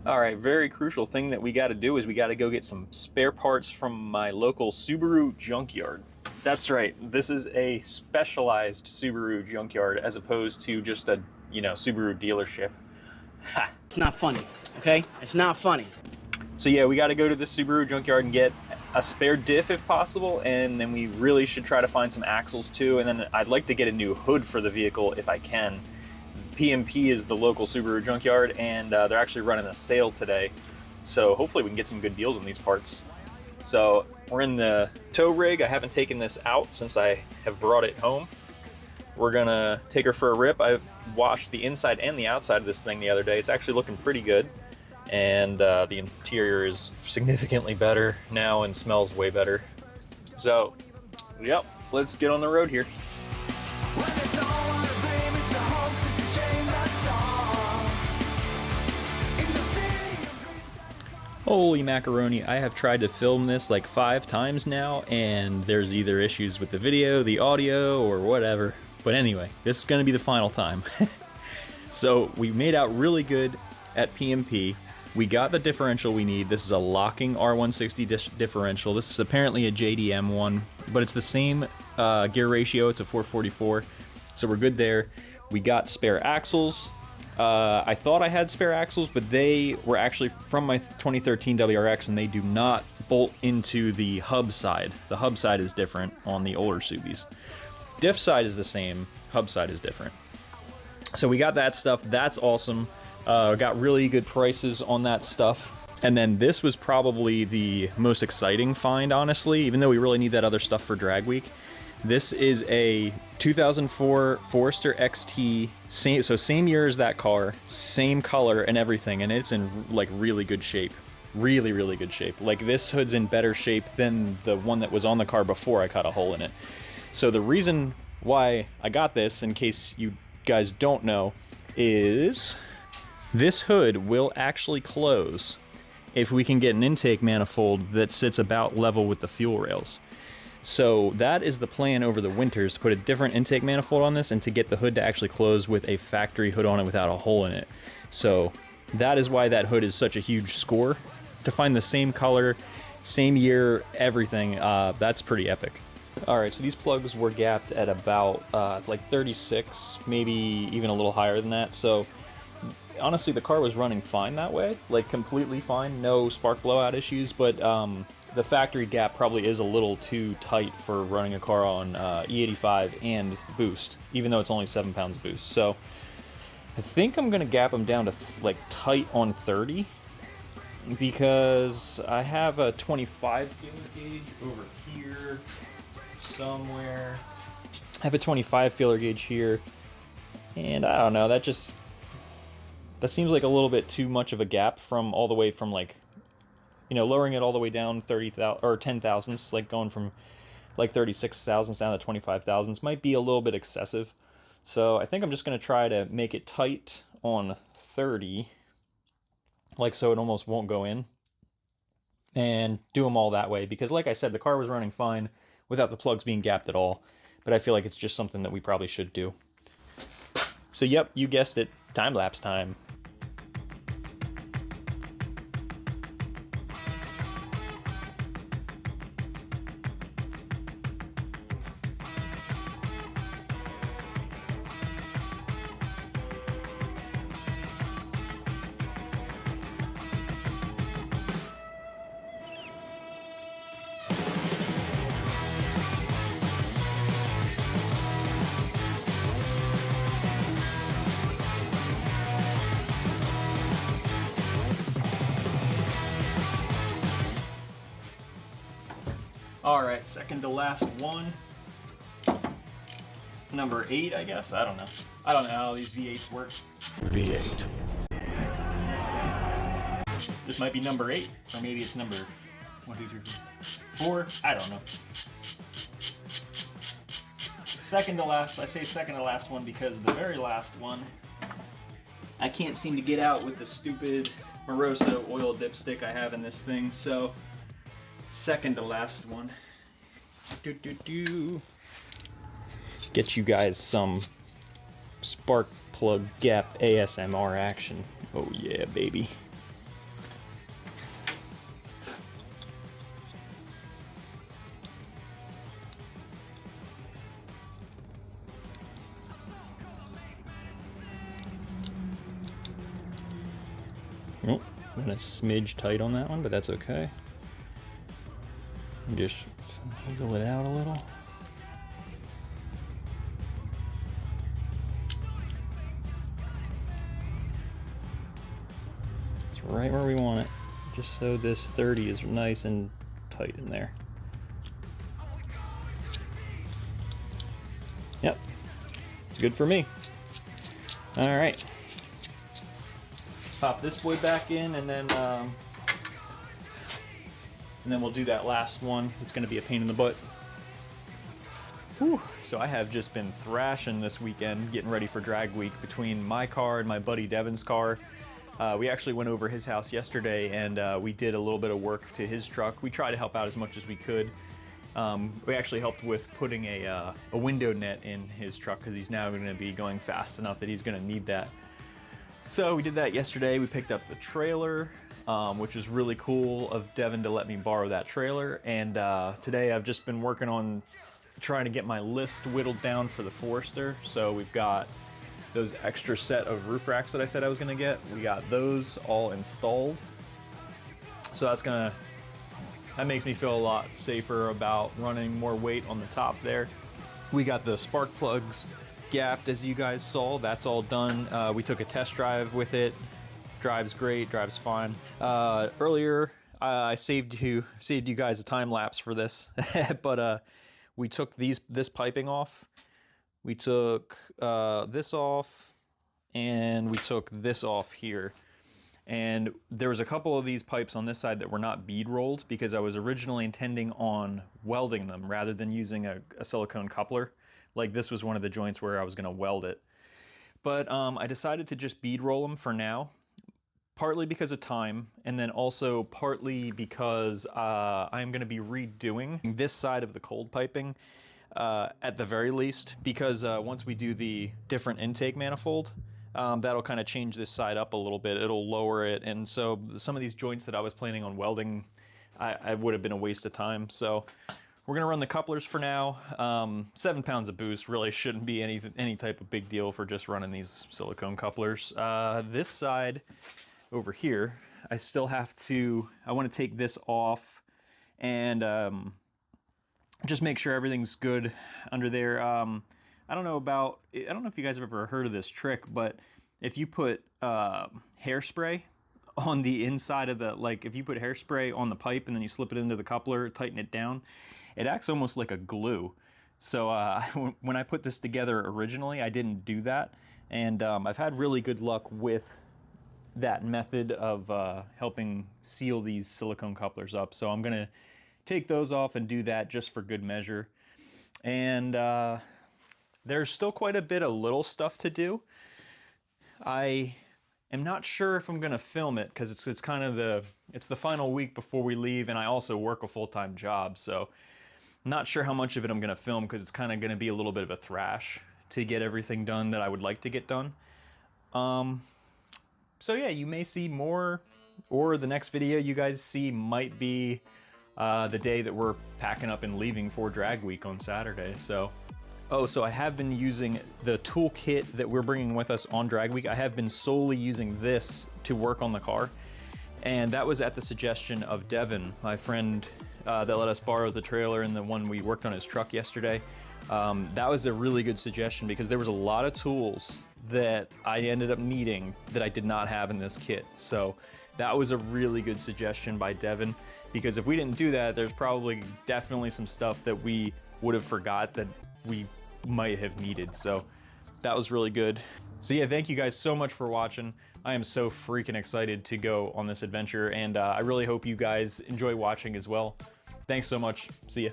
All right, very crucial thing that we got to do is we got to go get some spare parts from my local Subaru junkyard. That's right, this is a specialized Subaru junkyard as opposed to just a, Subaru dealership. Ha! It's not funny, okay? It's not funny. So yeah, we got to go to the Subaru junkyard and get a spare diff if possible, and then we really should try to find some axles too, and then I'd like to get a new hood for the vehicle if I can. PMP is the local Subaru junkyard, and they're actually running a sale today, so hopefully we can get some good deals on these parts. So we're in the tow rig. I haven't taken this out since I have brought it home. We're gonna take her for a rip. I washed the inside and the outside of this thing the other day. It's actually looking pretty good, and the interior is significantly better now and smells way better. So yep, let's get on the road here. Holy macaroni, I have tried to film this like 5 times now, and there's either issues with the video, the audio, or whatever. But anyway, this is going to be the final time. So we made out really good at PMP. We got the differential we need. This is a locking R160 differential. This is apparently a JDM one, but it's the same gear ratio. It's a 444, so we're good there. We got spare axles. I thought I had spare axles, but they were actually from my 2013 WRX, and they do not bolt into the hub side. The hub side is different on the older Subis. Diff side is the same, hub side is different. So we got that stuff. That's awesome. Got really good prices on that stuff. And then this was probably the most exciting find, honestly, even though we really need that other stuff for drag week. This is a 2004 Forester XT, same year as that car, same color and everything, and it's in like really good shape. Really, really good shape. Like this hood's in better shape than the one that was on the car before I cut a hole in it. So the reason why I got this, in case you guys don't know, is this hood will actually close if we can get an intake manifold that sits about level with the fuel rails. So that is the plan over the winters, to put a different intake manifold on this and to get the hood to actually close with a factory hood on it without a hole in it. So that is why that hood is such a huge score. To find the same color, same year, everything, that's pretty epic. All right, so these plugs were gapped at about like 36, maybe even a little higher than that. So honestly, the car was running fine that way, like completely fine, no spark blowout issues, but the factory gap probably is a little too tight for running a car on E85 and boost, even though it's only 7 pounds of boost. So I think I'm gonna gap them down to like tight on 30, because I have a 25 feeler gauge over here somewhere. I have a 25 feeler gauge here, and I don't know, that seems like a little bit too much of a gap from all the way from like, lowering it all the way down 30,000 or 10 thousandths, like going from like 36 thousandths down to 25 thousandths might be a little bit excessive. So I think I'm just going to try to make it tight on 30, like so it almost won't go in, and do them all that way, because like I said, the car was running fine without the plugs being gapped at all, but I feel like it's just something that we probably should do. So yep, you guessed it, time-lapse time. All right, second to last one. Number 8, I guess. I don't know. I don't know how these V8s work. V8. This might be number 8, or maybe it's number 1, 2, 3, 4. I don't know. Second to last. I say second to last one because the very last one, I can't seem to get out with the stupid Moroso oil dipstick I have in this thing. So second to last one. Get you guys some spark plug gap ASMR action. Oh yeah, baby. Oh, went a smidge tight on that one, but that's okay. Just wiggle it out a little. It's right where we want it, just so this 30 is nice and tight in there. Yep, it's good for me. All right, pop this boy back in, and then we'll do that last one. It's going to be a pain in the butt. Whew. So I have just been thrashing this weekend, getting ready for drag week between my car and my buddy Devin's car. We actually went over his house yesterday, and we did a little bit of work to his truck. We tried to help out as much as we could. We actually helped with putting a window net in his truck because he's now going to be going fast enough that he's going to need that. So we did that yesterday. We picked up the trailer, which was really cool of Devin to let me borrow that trailer. And today I've just been working on trying to get my list whittled down for the Forester. So we've got those extra set of roof racks that I said I was going to get. We got those all installed. So that makes me feel a lot safer about running more weight on the top there. We got the spark plugs gapped, as you guys saw. That's all done. We took a test drive with it. Drives great, drives fine. Earlier, I saved you guys a time lapse for this, but we took this piping off. We took this off, and we took this off here. And there was a couple of these pipes on this side that were not bead rolled because I was originally intending on welding them rather than using a silicone coupler. Like this was one of the joints where I was going to weld it. But I decided to just bead roll them for now, partly because of time, and then also partly because I'm going to be redoing this side of the cold piping at the very least, because once we do the different intake manifold, that'll kind of change this side up a little bit. It'll lower it, and so some of these joints that I was planning on welding, I would have been a waste of time. So we're gonna run the couplers for now. 7 pounds of boost really shouldn't be any type of big deal for just running these silicone couplers. This side over here, I want to take this off and just make sure everything's good under there. I don't know if you guys have ever heard of this trick, but if you put hairspray on the inside of if you put hairspray on the pipe and then you slip it into the coupler, tighten it down, it acts almost like a glue. So when I put this together originally, I didn't do that. And I've had really good luck with that method of helping seal these silicone couplers up. So I'm gonna take those off and do that just for good measure. And there's still quite a bit of little stuff to do. I am not sure if I'm gonna film it because it's kind of the final week before we leave, and I also work a full-time job, so I'm not sure how much of it I'm gonna film because it's kind of gonna be a little bit of a thrash to get everything done that I would like to get done. So yeah, you may see more, or the next video you guys see might be the day that we're packing up and leaving for drag week on Saturday. So I have been using the toolkit that we're bringing with us on drag week. I have been solely using this to work on the car, and that was at the suggestion of Devin, my friend that let us borrow the trailer and the one we worked on his truck yesterday. That was a really good suggestion because there was a lot of tools that I ended up needing that I did not have in this kit. So that was a really good suggestion by Devin, because if we didn't do that, there's probably definitely some stuff that we would have forgot that we might have needed. So that was really good. So yeah, thank you guys so much for watching. I am so freaking excited to go on this adventure, and I really hope you guys enjoy watching as well. Thanks so much. See ya.